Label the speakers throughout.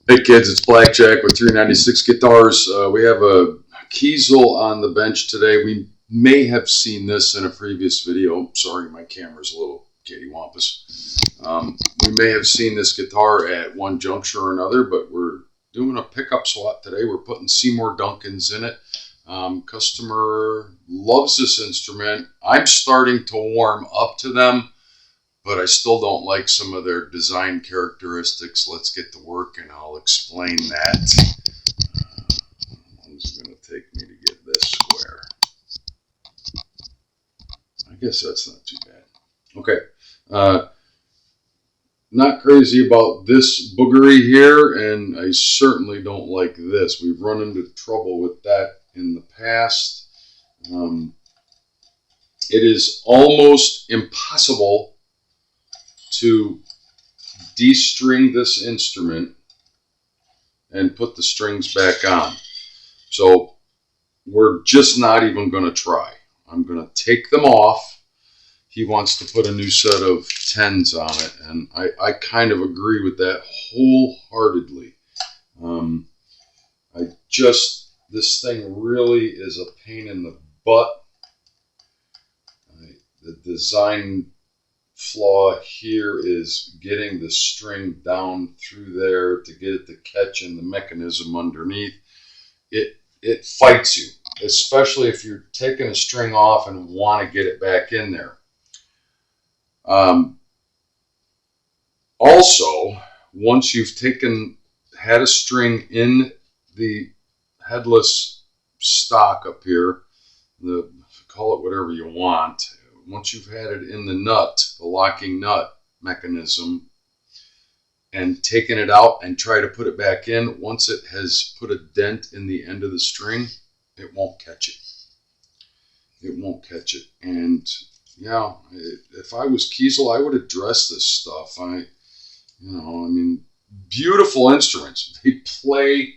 Speaker 1: Hey kids, it's Blackjack with 396 Guitars. We have a Kiesel on the bench today. We may have seen this in a previous video. Sorry, my camera's a little cattywampus. We may have seen this guitar at one juncture or another, but we're doing a pickup swap today. We're putting Seymour Duncans in it. Customer loves this instrument. I'm starting to warm up to them, but I still don't like some of their design characteristics. Let's get to work and I'll explain that. How long is it going to take me to get this square? I guess that's not too bad. Okay. Not crazy about this boogery here, and I certainly don't like this. We've run into trouble with that in the past. It is almost impossible to de-string this instrument and put the strings back on. So we're just not even going to try. I'm going to take them off. He wants to put a new set of 10s on it, and I kind of agree with that wholeheartedly. This thing really is a pain in the butt. The design flaw here is getting the string down through there to get it to catch in the mechanism underneath. It fights you, especially if you're taking a string off and want to get it back in there. Also, once you've had a string in the headless stock up here, call it whatever you want. Once you've had it in the nut, the locking nut mechanism, and taken it out and try to put it back in, once it has put a dent in the end of the string, it won't catch it. It won't catch it. And yeah, if I was Kiesel, I would address this stuff. Beautiful instruments. They play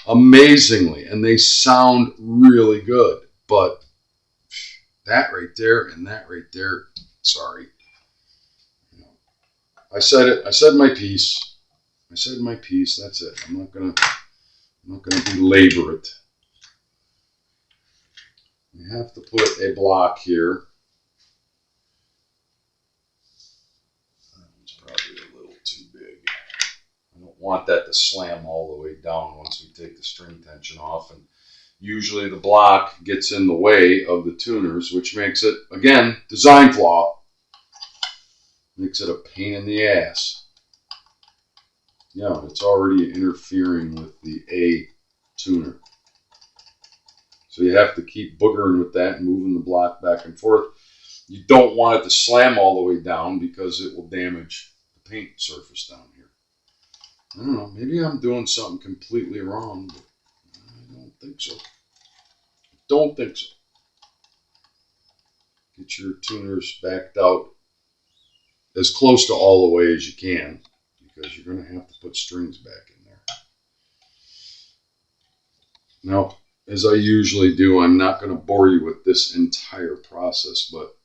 Speaker 1: amazingly and they sound really good. But that right there and that right there, sorry. I said it. I said my piece. I said my piece. That's it. I'm not gonna belabor it. You have to put a block here. It's probably a little too big. I don't want that to slam all the way down once we take the string tension off. And usually the block gets in the way of the tuners, which makes it, again, design flaw. Makes it a pain in the ass. Yeah, it's already interfering with the A tuner. So you have to keep boogering with that and moving the block back and forth. You don't want it to slam all the way down because it will damage the paint surface down here. I don't know, maybe I'm doing something completely wrong, but I don't think so. Don't think so. Get your tuners backed out as close to all the way as you can, because you're going to have to put strings back in there. Now, as I usually do, I'm not going to bore you with this entire process, but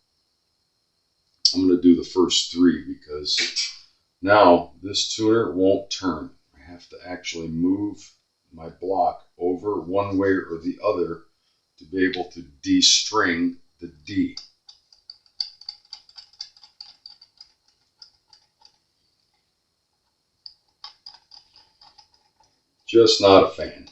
Speaker 1: I'm going to do the first three because now this tuner won't turn. I have to actually move my block over one way or the other to be able to de-string the D. Just not a fan.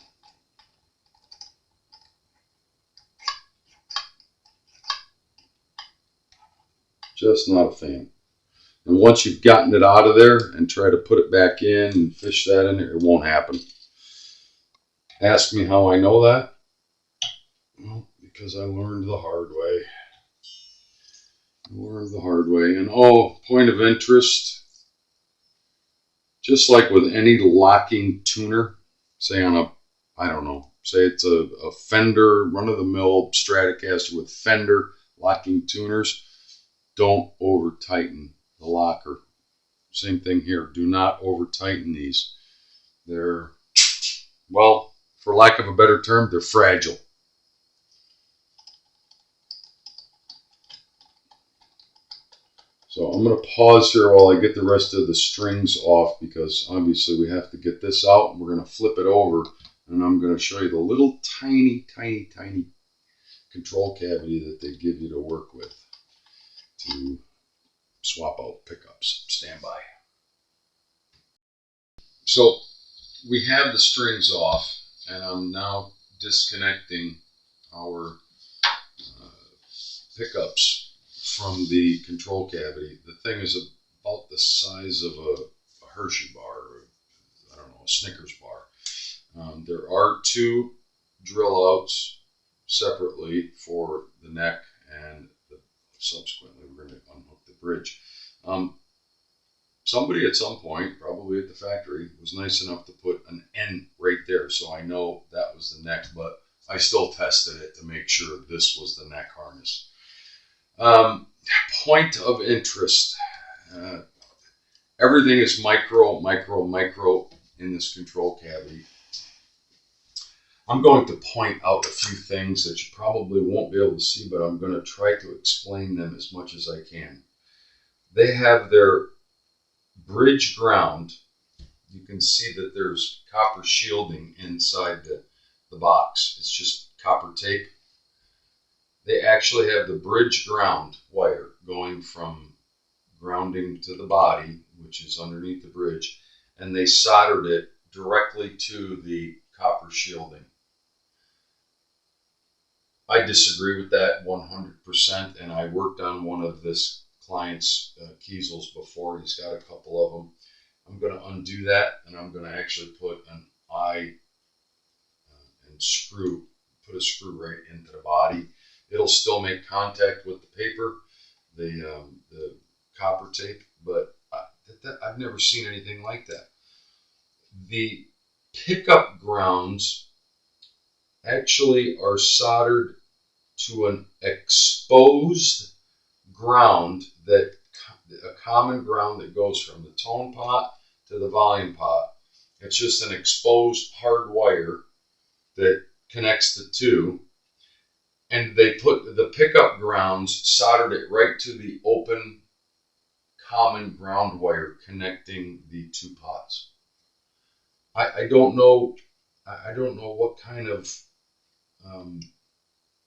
Speaker 1: Just not a fan. And once you've gotten it out of there and try to put it back in and fish that in there, it won't happen. Ask me how I know that. Well, because I learned the hard way. And point of interest, just like with any locking tuner, say on a, say it's a Fender, run-of-the-mill Stratocaster with Fender locking tuners, don't over tighten the locker. Same thing here. Do not over tighten these. They're, well, for lack of a better term, they're fragile. So I'm going to pause here while I get the rest of the strings off, because obviously we have to get this out, and we're going to flip it over, and I'm going to show you the little tiny control cavity that they give you to work with to swap out pickups. Stand by. So we have the strings off, and I'm now disconnecting our pickups from the control cavity. The thing is about the size of a Hershey bar, or I don't know, a Snickers bar. There are two drill outs separately for the neck, and subsequently we're going to unhook the bridge. Somebody at some point, probably at the factory, was nice enough to put an N right there, so I know that was the neck, but I still tested it to make sure this was the neck harness. Point of interest. Everything is micro in this control cavity. I'm going to point out a few things that you probably won't be able to see, but I'm going to try to explain them as much as I can. They have their bridge ground. You can see that there's copper shielding inside the box. It's just copper tape. They actually have the bridge ground wire going from grounding to the body, which is underneath the bridge, and they soldered it directly to the copper shielding. I disagree with that 100%, and I worked on one of this client's Kiesels before. He's got a couple of them. I'm going to undo that, and I'm going to actually put an eye and put a screw right into the body. It'll still make contact with the paper, the copper tape, but I've never seen anything like that. The pickup grounds actually are soldered to an exposed ground, that a common ground that goes from the tone pot to the volume pot. It's just an exposed hard wire that connects the two, and they put the pickup grounds, soldered it right to the open common ground wire connecting the two pots. I don't know what kind of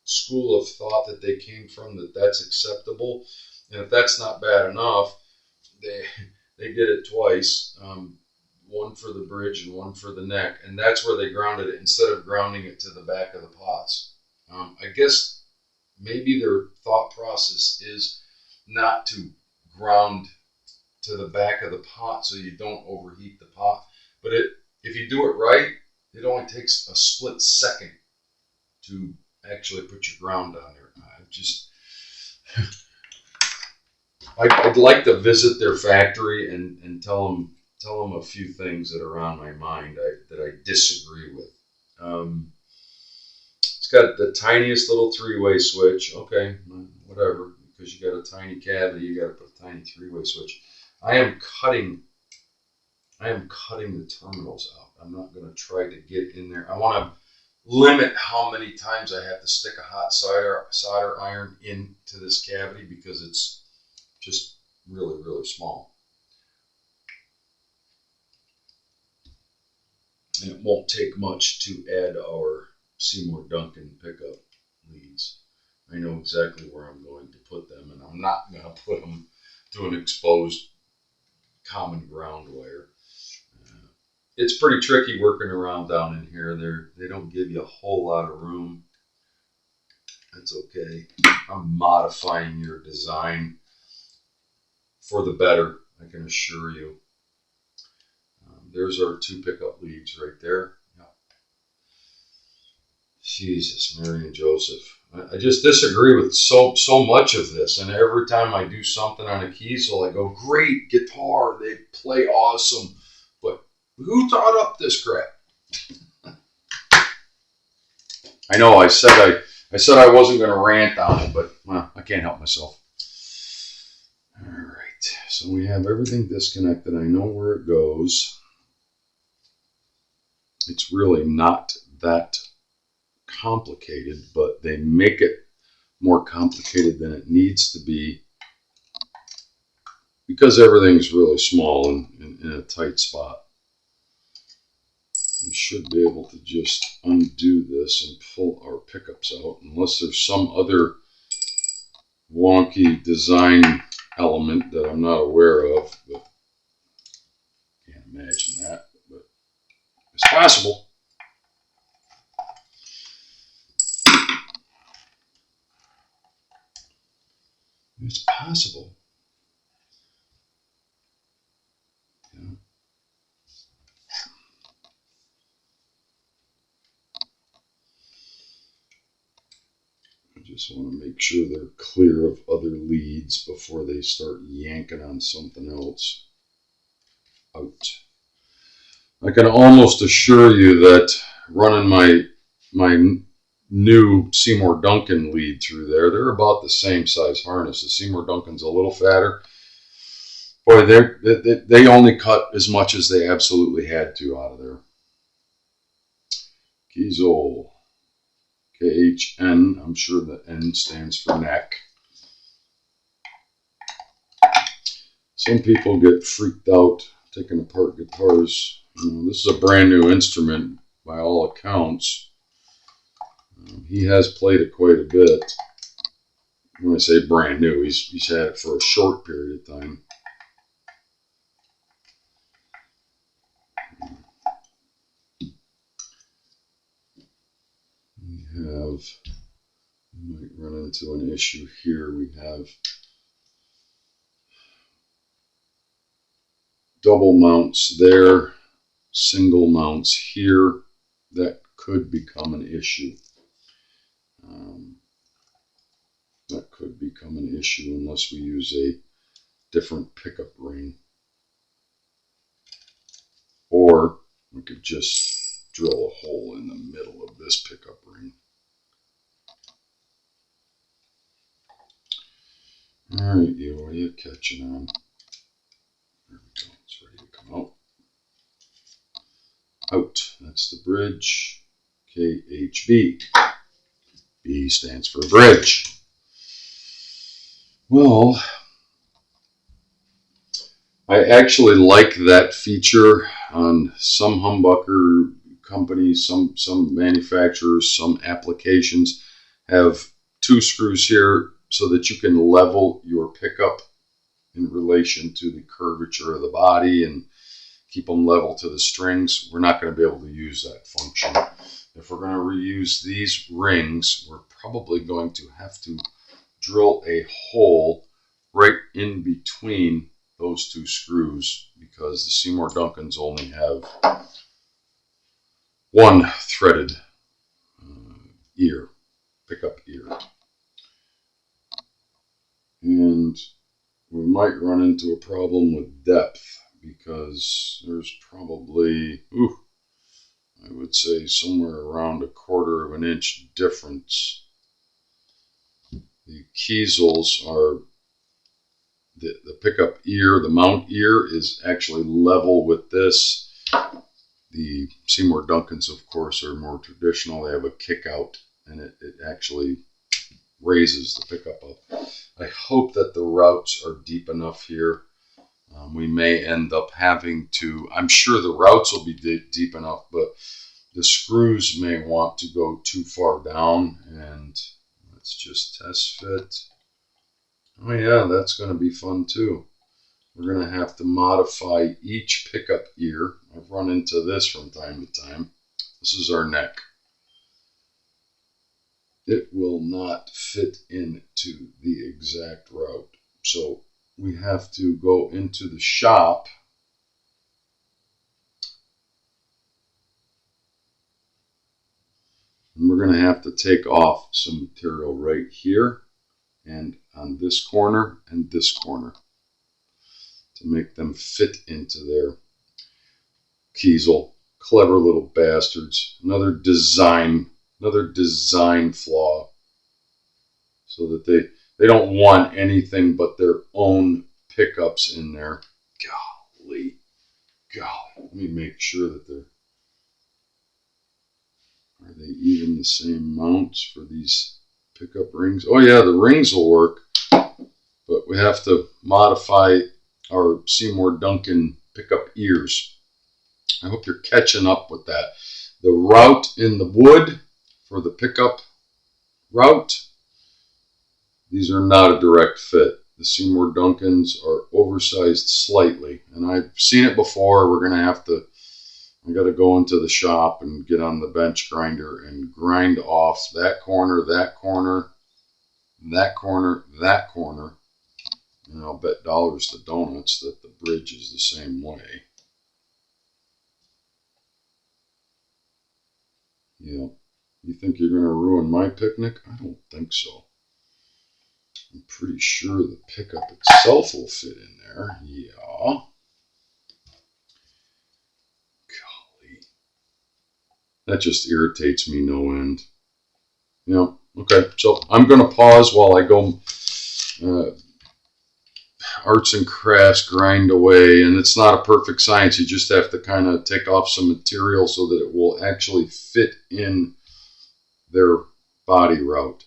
Speaker 1: school of thought that they came from, that's acceptable. And if that's not bad enough, they did it twice, one for the bridge and one for the neck, and that's where they grounded it instead of grounding it to the back of the pots. I guess maybe their thought process is not to ground to the back of the pot so you don't overheat the pot. But if you do it right, it only takes a split second to actually put your ground on there. I'd like to visit their factory and tell them a few things that are on my mind that I disagree with. It's got the tiniest little three-way switch. Okay, whatever. Because you got a tiny cavity, you got to put a tiny three-way switch. I am cutting the terminals out. I'm not going to try to get in there. I want to limit how many times I have to stick a hot solder iron into this cavity, because it's just really small. And it won't take much to add our Seymour Duncan pickup leads. I know exactly where I'm going to put them, and I'm not going to put them to an exposed common ground wire. It's pretty tricky working around down in here. They don't give you a whole lot of room. That's okay. I'm modifying your design for the better, I can assure you. There's our two pickup leads right there. Yeah. Jesus, Mary and Joseph. I just disagree with so much of this, and every time I do something on a Kiesel, I go, great guitar, they play awesome, but who thought up this crap? I know I said I wasn't going to rant on it, but well, I can't help myself. All right, so we have everything disconnected. I know where it goes. It's really not that complicated, but they make it more complicated than it needs to be because everything's really small and in a tight spot. We should be able to just undo this and pull our pickups out, unless there's some other wonky design element that I'm not aware of, but can't imagine that, but it's possible. It's possible. Yeah. I just want to make sure they're clear of other leads before they start yanking on something else. Out. I can almost assure you that running my new Seymour Duncan lead through there, they're about the same size harness. The Seymour Duncan's a little fatter. Boy, they only cut as much as they absolutely had to out of there. Kiesel, KHN. I'm sure the N stands for neck. Some people get freaked out taking apart guitars. This is a brand new instrument by all accounts. He has played it quite a bit. When I say brand new, he's had it for a short period of time. We might run into an issue here. We have double mounts there, single mounts here. That could become an issue. That could become an issue unless we use a different pickup ring. Or we could just drill a hole in the middle of this pickup ring. All right, you, what are you catching on? There we go, it's ready to come out. Out, that's the bridge. KHB. B stands for bridge. Well, I actually like that feature on some humbucker companies, some manufacturers, some applications have two screws here so that you can level your pickup in relation to the curvature of the body and keep them level to the strings. We're not going to be able to use that function. If we're going to reuse these rings, we're probably going to have to drill a hole right in between those two screws, because the Seymour Duncans only have one threaded ear, pickup ear. And we might run into a problem with depth, because there's probably, I would say somewhere around 1/4 of an inch difference. The Kiesels are, the pickup ear, the mount ear is actually level with this. The Seymour Duncans, of course, are more traditional. They have a kick out, and it actually raises the pickup up. I hope that the routes are deep enough here. We may end up having to, I'm sure the routes will be deep enough, but the screws may want to go too far down. And let's just test fit. Oh yeah, that's going to be fun too. We're going to have to modify each pickup ear. I've run into this from time to time. This is our neck. It will not fit into the exact route. So we have to go into the shop and we're going to have to take off some material right here and on this corner and this corner to make them fit into their Kiesel. Clever little bastards. Another design flaw, so that they don't want anything but their own pickups in there. Golly. Let me make sure that are they even the same mounts for these pickup rings? Oh yeah, the rings will work, but we have to modify or Seymour Duncan pickup ears. I hope you're catching up with that. The route in the wood for the pickup route, these are not a direct fit. The Seymour Duncans are oversized slightly, and I've seen it before. We're going to have to, I got to go into the shop and get on the bench grinder and grind off that corner, that corner, that corner, that corner. And I'll bet dollars to donuts that the bridge is the same way. Yeah. You think you're going to ruin my picnic? I don't think so. I'm pretty sure the pickup itself will fit in there. Yeah. Golly. That just irritates me no end. Yeah. Okay. So I'm going to pause while I go arts and crafts grind away. And it's not a perfect science. You just have to kind of take off some material so that it will actually fit in their body route.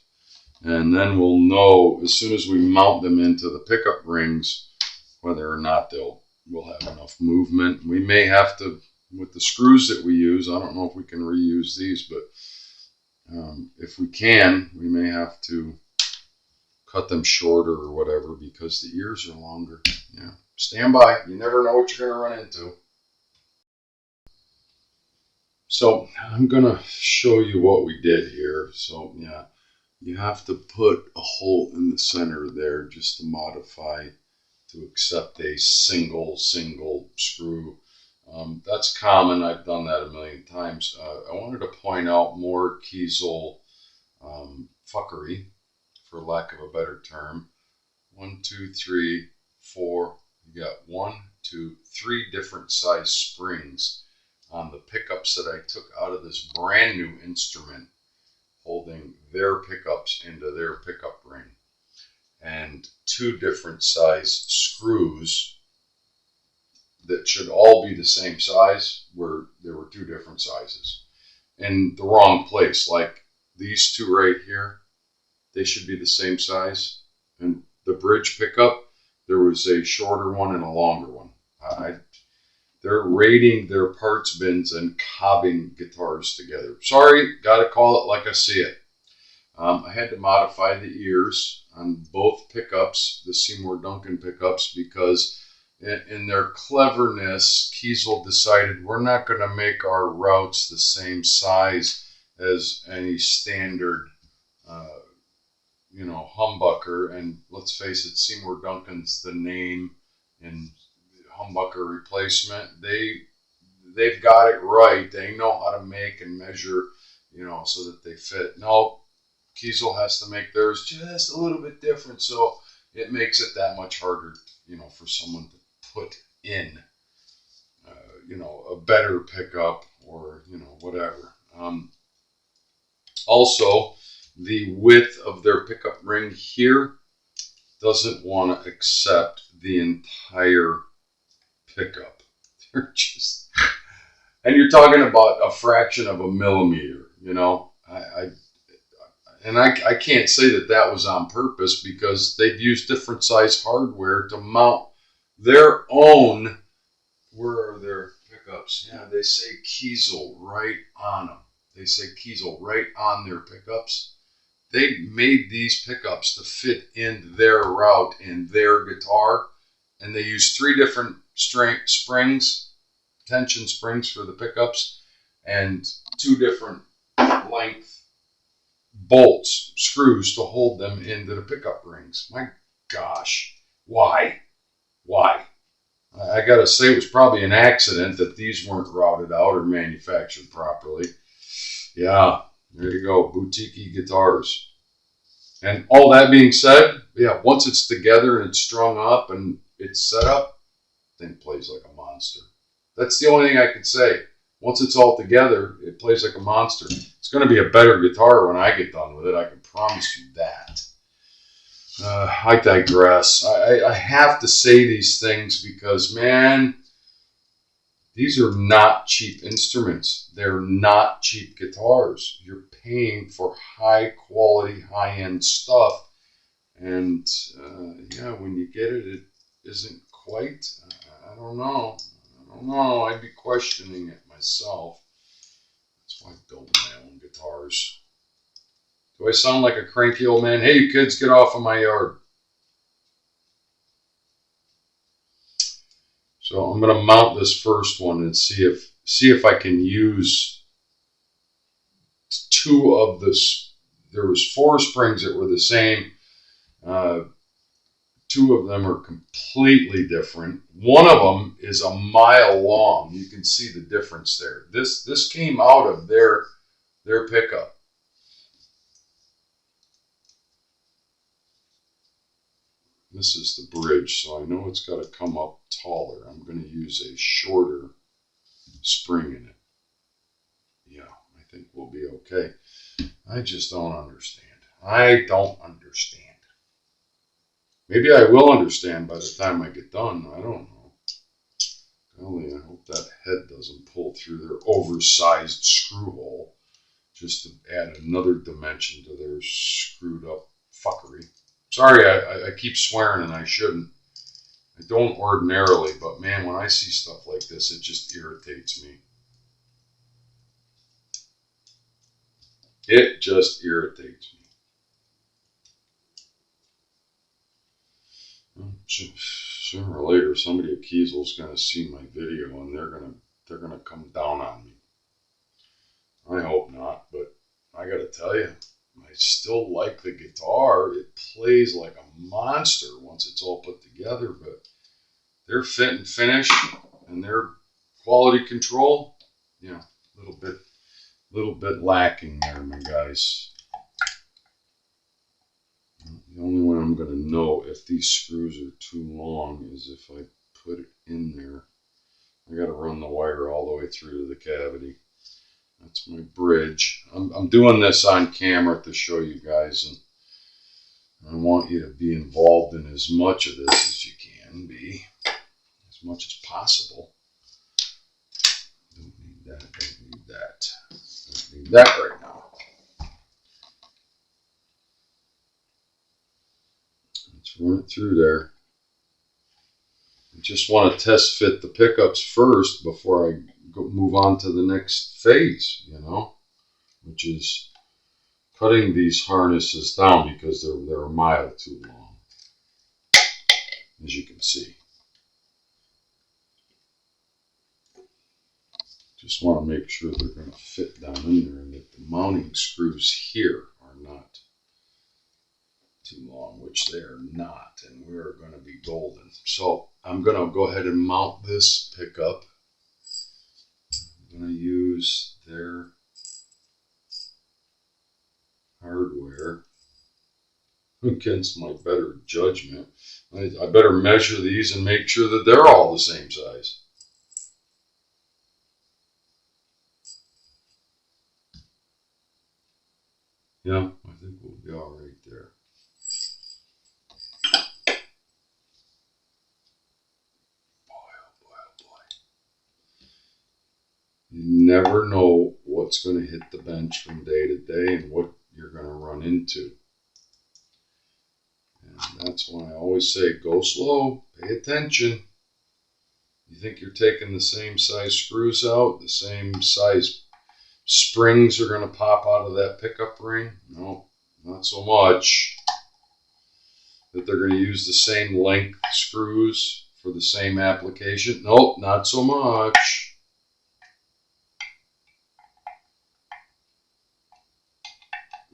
Speaker 1: And then we'll know as soon as we mount them into the pickup rings whether or not we'll have enough movement. We may have to, with the screws that we use, I don't know if we can reuse these, but if we can, we may have to cut them shorter or whatever because the ears are longer. Yeah, stand by. You never know what you're going to run into. So I'm going to show you what we did here. So yeah. You have to put a hole in the center there just to modify to accept a single screw. That's common. I've done that a million times. I wanted to point out more Kiesel fuckery, for lack of a better term. 1, 2, 3, 4. You got 1, 2, 3 different size springs on the pickups that I took out of this brand new instrument, holding their pickups into their pickup ring, and 2 different size screws that should all be the same size, where there were 2 different sizes in the wrong place. Like these 2 right here, they should be the same size. And the bridge pickup, there was a shorter one and a longer one. They're raiding their parts bins and cobbing guitars together. Sorry, got to call it like I see it. I had to modify the ears on both pickups, the Seymour Duncan pickups, because in their cleverness, Kiesel decided we're not going to make our routes the same size as any standard, humbucker. And let's face it, Seymour Duncan's the name in humbucker replacement. They've got it right. They know how to make and measure, so that they fit. No, Kiesel has to make theirs just a little bit different, so it makes it that much harder, for someone to put in, a better pickup or, whatever. Also, the width of their pickup ring here doesn't want to accept the entire pickup. They're just, and you're talking about a fraction of a millimeter, I can't say that was on purpose, because they've used different size hardware to mount their own. Where are their pickups? Yeah, they say Kiesel right on them. They say Kiesel right on their pickups. They made these pickups to fit in their route in their guitar, and they use 3 different springs, tension springs for the pickups, and 2 different length bolts, screws to hold them into the pickup rings. My gosh, why? I gotta say, it was probably an accident that these weren't routed out or manufactured properly. Yeah, there you go, boutique guitars. And all that being said, yeah, once it's together and it's strung up and it's set up, the thing plays like a monster. That's the only thing I can say. Once it's all together, it plays like a monster. It's going to be a better guitar when I get done with it. I can promise you that. I digress. I have to say these things because, man, these are not cheap instruments. They're not cheap guitars. You're paying for high quality, high end stuff. And when you get it, it isn't quite. I don't know. I'd be questioning it myself. That's why I build my own guitars. Do I sound like a cranky old man? Hey, you kids, get off of my yard. So I'm going to mount this first one and see if I can use two of this. There was 4 springs that were the same. 2 of them are completely different. One of them is a mile long. You can see the difference there. This came out of their pickup. This is the bridge, so I know it's got to come up taller. I'm going to use a shorter spring in it. Yeah, I think we'll be okay. I just don't understand. I don't understand. Maybe I will understand by the time I get done. I don't know. Golly, I hope that head doesn't pull through their oversized screw hole just to add another dimension to their screwed up fuckery. Sorry, I keep swearing and I shouldn't. I don't ordinarily, but man, when I see stuff like this, it just irritates me. It just irritates me. Sooner or later, somebody at Kiesel's going to see my video and they're gonna come down on me. I hope not, but I got to tell you, I still like the guitar. It plays like a monster once it's all put together, but their fit and finish and their quality control, yeah, a little bit lacking there, my guys. The only way I'm going to know if these screws are too long is if I put it in there. I got to run the wire all the way through to the cavity. That's my bridge. I'm doing this on camera to show you guys, and I want you to be involved in as much of this as you can be, as much as possible. Don't need that, don't need that. Don't need that right now. Let's run it through there. I just want to test fit the pickups first before I move on to the next phase, you know, which is cutting these harnesses down because they're a mile too long, as you can see. Just want to make sure they're going to fit down in there and that the mounting screws here are not too long, which they are not, and we're going to be golden. So I'm going to go ahead and mount this pickup. I'm going to use their hardware against my better judgment. I better measure these and make sure that they're all the same size. Yeah, I think we'll be all right there. You never know what's going to hit the bench from day to day and what you're going to run into. And that's why I always say, go slow, pay attention. You think you're taking the same size screws out, the same size springs are going to pop out of that pickup ring? No, not so much. That they're going to use the same length screws for the same application? Nope, not so much.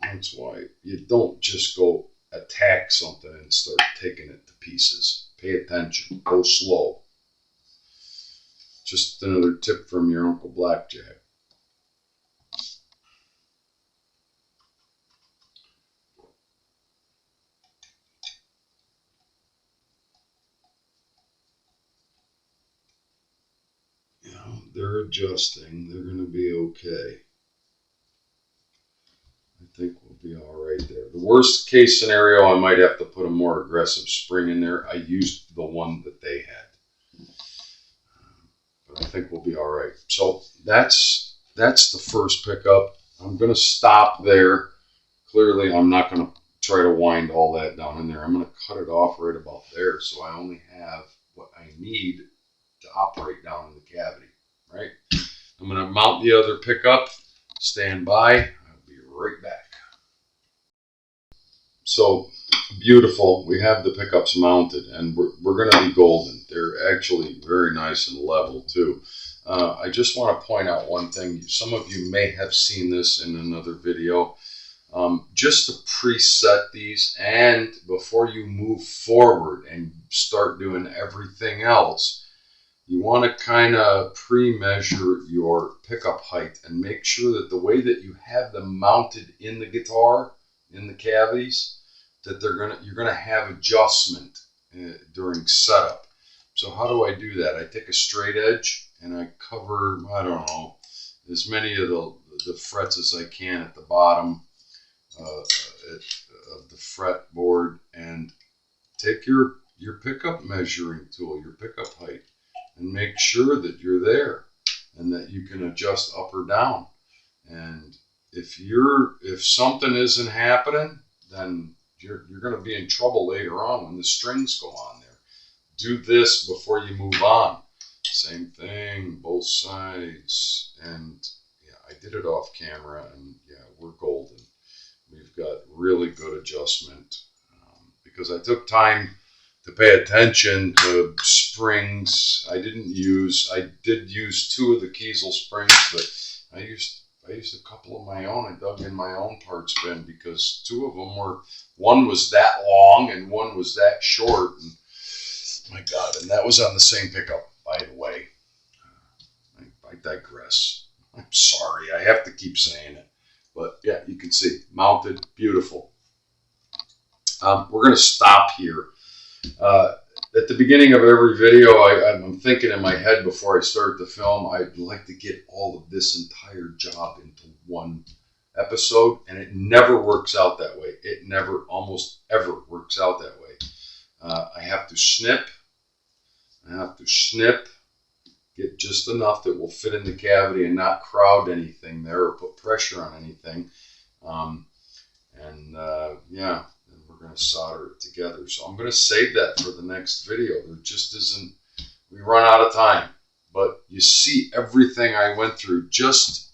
Speaker 1: That's why you don't just go attack something and start taking it to pieces. Pay attention. Go slow. Just another tip from your Uncle Blackjack. You know, they're adjusting. They're going to be okay. I think we'll be all right there. The worst case scenario, I might have to put a more aggressive spring in there. I used the one that they had. But I think we'll be all right. So that's the first pickup. I'm going to stop there. Clearly, I'm not going to try to wind all that down in there. I'm going to cut it off right about there. So I only have what I need to operate down in the cavity, right? I'm going to mount the other pickup. Stand by. I'll be right back. So beautiful. We have the pickups mounted, and we're going to be golden. They're actually very nice and level too. I just want to point out one thing. Some of you may have seen this in another video. Just to preset these, and before you move forward and start doing everything else, you want to kind of pre-measure your pickup height and make sure that the way that you have them mounted in the guitar, in the cavities, that you're gonna have adjustment during setup. So how do I do that? I take a straight edge and I cover, I don't know, as many of the frets as I can at the bottom of the fretboard, and take your pickup measuring tool, your pickup height, and make sure that you're there and that you can adjust up or down. And if something isn't happening, then you're going to be in trouble later on when the strings go on there. Do this before you move on. Same thing, both sides. And yeah, I did it off camera, and yeah, we're golden. We've got really good adjustment because I took time to pay attention to springs. I did use 2 of the Kiesel springs, but I used a couple of my own. I dug in my own parts bin because 2 of them one was that long and one was that short. And my God, and that was on the same pickup, by the way. I digress. I'm sorry, I have to keep saying it. But yeah, you can see, mounted, beautiful. We're going to stop here. At the beginning of every video, I'm thinking in my head before I start the film, I'd like to get all of this entire job into one episode, and it never works out that way. It never, almost ever works out that way. I have to snip, get just enough that will fit in the cavity and not crowd anything there or put pressure on anything. Yeah, and we're going to solder it together. So I'm going to save that for the next video. There just isn't, we run out of time. But you see everything I went through just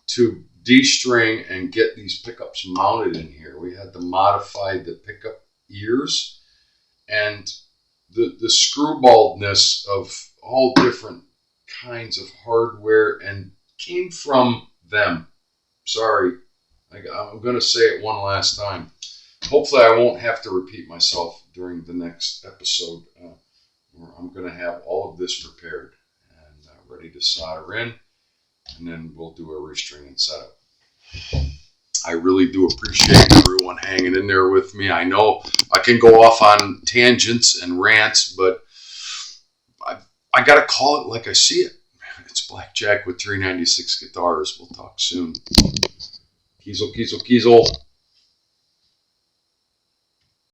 Speaker 1: to de-string and get these pickups mounted in here. We had to modify the pickup ears and the screwballedness of all different kinds of hardware, and came from them. Sorry, I'm going to say it one last time. Hopefully I won't have to repeat myself during the next episode. I'm going to have all of this prepared and ready to solder in, and then we'll do a restring and setup. I really do appreciate everyone hanging in there with me. I know I can go off on tangents and rants, but I got to call it like I see it. It's Blackjack with 396 Guitars. We'll talk soon. Kiesel, Kiesel, Kiesel.